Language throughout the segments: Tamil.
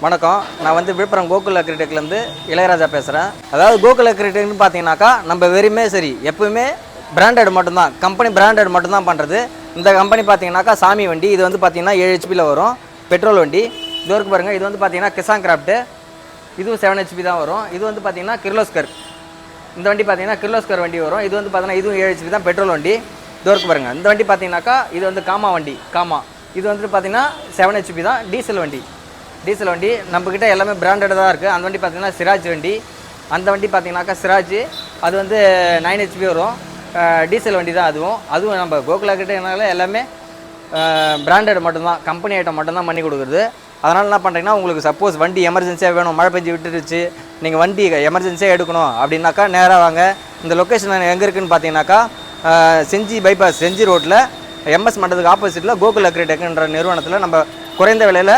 வணக்கம். நான் வந்து விழுப்புரம் கோகுல் அக்ரிடெக்லேருந்து இளையராஜா பேசுகிறேன். அதாவது கோகுல் அக்ரிடெக்னு பார்த்தீங்கன்னாக்கா நம்ம வெறுமே சரி எப்பவுமே பிராண்டட் மட்டும்தான், கம்பெனி பிராண்டட் மட்டும்தான் பண்ணுறது. இந்த கம்பெனி பார்த்தீங்கன்னாக்கா சாமி வண்டி, இது வந்து பார்த்தீங்கன்னா 7 ஹெச்பியில் வரும், பெட்ரோல் வண்டி. இது வரைக்கும் பாருங்கள், இது வந்து பார்த்தீங்கன்னா கிசான் கிராஃப்ட்டு, இதுவும் 7 ஹெச்பி தான் வரும். இது வந்து பார்த்தீங்கன்னா கிர்லோஸ்கர், இந்த வண்டி பார்த்தீங்கன்னா கிர்லோஸ்கர் வண்டி வரும். இது வந்து பார்த்தீங்கன்னா இதுவும் 7 ஹெச்பி தான், பெட்ரோல் வண்டி. இது வரைக்கும் பாருங்கள், இந்த வண்டி பார்த்தீங்கன்னாக்கா இது வந்து காமா வண்டி, காமா. இது வந்துட்டு பார்த்தீங்கன்னா 7 ஹெச்பி தான், டீசல் வண்டி. டீசல் வண்டி நம்மக்கிட்ட எல்லாமே பிராண்டட் தான் இருக்குது. அந்த வண்டி பார்த்திங்கன்னா சிராஜ் வண்டி, அந்த வண்டி பார்த்திங்கனாக்கா சிராஜ், அது வந்து 9 ஹெச்பி வரும், டீசல் வண்டி தான். அதுவும் நம்ம கோகுல் அக்ரிடெக்னால எல்லாமே பிராண்டட் மட்டும்தான், கம்பெனி ஐட்டம் மட்டும்தான் பண்ணி கொடுக்குறது. அதனால் என்ன பண்ணுறீங்கன்னா, உங்களுக்கு சப்போஸ் வண்டி எமர்ஜென்சியாக வேணும், மழை பெஞ்சு விட்டுருச்சு, நீங்கள் வண்டி எமர்ஜென்சியாக எடுக்கணும் அப்படின்னாக்கா நேராக வாங்க. இந்த லொக்கேஷன் எங்கே இருக்குதுன்னு பார்த்தீங்கன்னாக்கா செஞ்சி பைபாஸ், செஞ்சி ரோட்டில் எம்எஸ் மண்டபத்துக்கு ஆப்போசிட்டில் கோகுல் அக்ரிடெக்ன்ற நிறுவனத்தில் நம்ம குறைந்த விலையில்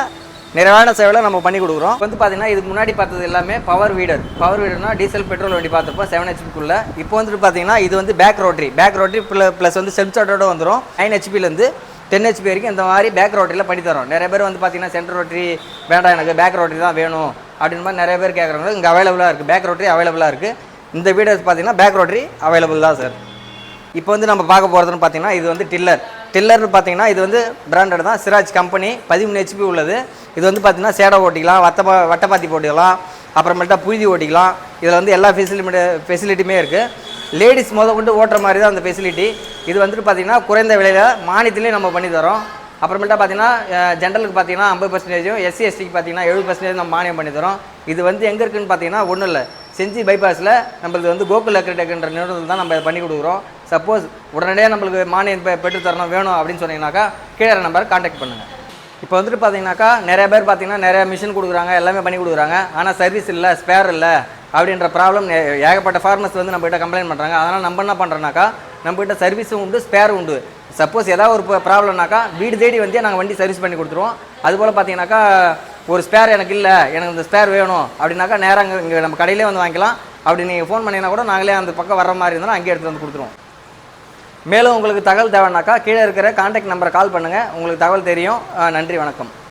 நிறைவான சேவையில் நம்ம பண்ணி கொடுக்குறோம். வந்து பார்த்தீங்கன்னா இதுக்கு முன்னாடி பார்த்தது எல்லாமே பவர் வீடர்னா டீசல் பெட்ரோல் வண்டி பார்த்துருப்போம் 7 ஹெச்பிக்குள்ளே. இப்போ வந்துட்டு பார்த்தீங்கன்னா இது வந்து பேக் ரோட்டரி ப்ளஸ் வந்து செல்ஃப் ஸ்டார்ட்டோட வந்துடும். 9 ஹெச்பிலேருந்து 10 ஹெச்பி வரைக்கும் இந்த மாதிரி பேக் ரோட்டரியில் பண்ணி தரோம். நிறைய பேர் வந்து பார்த்தீங்கன்னா சென்ட்ரல் ரோட்டரி வேண்டாம், எனக்கு பேக் ரோட்டரி தான் வேணும் அப்படின்னு மாதிரி நிறைய பேர் கேட்குறாங்க. இங்கே அவைலபிளாக இருக்குது, பேக் ரோட்டரி அவைலபிளாக இருக்குது. இந்த வீடு பார்த்தீங்கன்னா பேக் ரோட்டரி அவைலபிள் தான் சார். இப்போ வந்து நம்ம பார்க்க போகிறதுன்னு பார்த்தீங்கன்னா இது வந்து டில்லர்னு பார்த்தீங்கன்னா இது வந்து பிராண்டட் தான், சிராஜ் கம்பெனி, 13 ஹெச்பி உள்ளது. இது வந்து பார்த்தீங்கன்னா சேடை ஓட்டிக்கலாம், வட்டப்பாத்தி போட்டுக்கலாம், அப்புறமேட்டா புழுதி ஓட்டிக்கலாம். இதில் வந்து எல்லா ஃபெசிலிட்டியுமே இருக்குது. லேடிஸ் கொண்டு ஓட்டுற மாதிரி தான் அந்த ஃபெசிலிட்டி. இது வந்துட்டு பார்த்தீங்கன்னா குறைந்த விலையில் மானியத்திலே நம்ம பண்ணி தரோம். அப்புறமேட்டா பார்த்தீங்கன்னா ஜென்ரலுக்கு பார்த்தீங்கன்னா 50%, எஸ்சி எஸ்டிக்கு பார்த்தீங்கன்னா 70% நம்ம மானியம் பண்ணி தரோம். இது வந்து எங்கே இருக்குதுன்னு பார்த்தீங்கன்னா ஒன்றும் இல்லை, செஞ்சி பைபாஸில் நம்மளுக்கு வந்து கோகுல் அக்ரிடெக்ன்ற நிறுவனத்தில் தான் நம்ம பண்ணி கொடுக்குறோம். சப்போஸ் உடனடியாக நம்மளுக்கு மானியம் பெற்றுத்தரணும் வேணும் அப்படின்னு சொன்னீங்கன்னாக்கா கீழே நம்பர் கான்டாக்ட் பண்ணுங்கள். இப்போ வந்துட்டு பார்த்தீங்கன்னாக்கா நிறைய பேர் பார்த்தீங்கன்னா நிறைய மிஷின் கொடுக்குறாங்க, எல்லாமே பண்ணி கொடுக்குறாங்க, ஆனால் சர்வீஸ் இல்லை, ஸ்பேர் இல்லை அப்படின்ற ப்ராப்ளம் ஏகப்பட்ட ஃபார்மர்ஸ் வந்து நம்மகிட்ட கம்ப்ளைண்ட் பண்ணுறாங்க. அதனால் நம்ம என்ன பண்ணுறோன்னாக்கா நம்மகிட்ட சர்வீஸும் உண்டு, ஸ்பேரும் உண்டு. சப்போஸ் ஏதாவது ஒரு ப்ராப்ளம்னாக்கா வீடு தேடி வந்து நாங்கள் வண்டி சர்வீஸ் பண்ணி கொடுத்துருவோம். அதுபோல் பார்த்தீங்கன்னாக்கா ஒரு ஸ்பேர் எனக்கு இல்லை, எனக்கு இந்த ஸ்பேர் வேணும் அப்படின்னாக்கா நேராக இங்கே நம்ம கடையிலே வந்து வாங்கிக்கலாம். அப்படி நீங்கள் ஃபோன் பண்ணிங்கன்னா கூட நாங்களே அந்த பக்கம் வர மாதிரி இருந்தாலும் அங்கேயே எடுத்து வந்து கொடுத்துருவோம். மேலும் உங்களுக்கு தகவல் தேவைன்னாக்கா கீழே இருக்கிற கான்டாக்ட் நம்பரை கால் பண்ணுங்கள், உங்களுக்கு தகவல் தெரியும். நன்றி, வணக்கம்.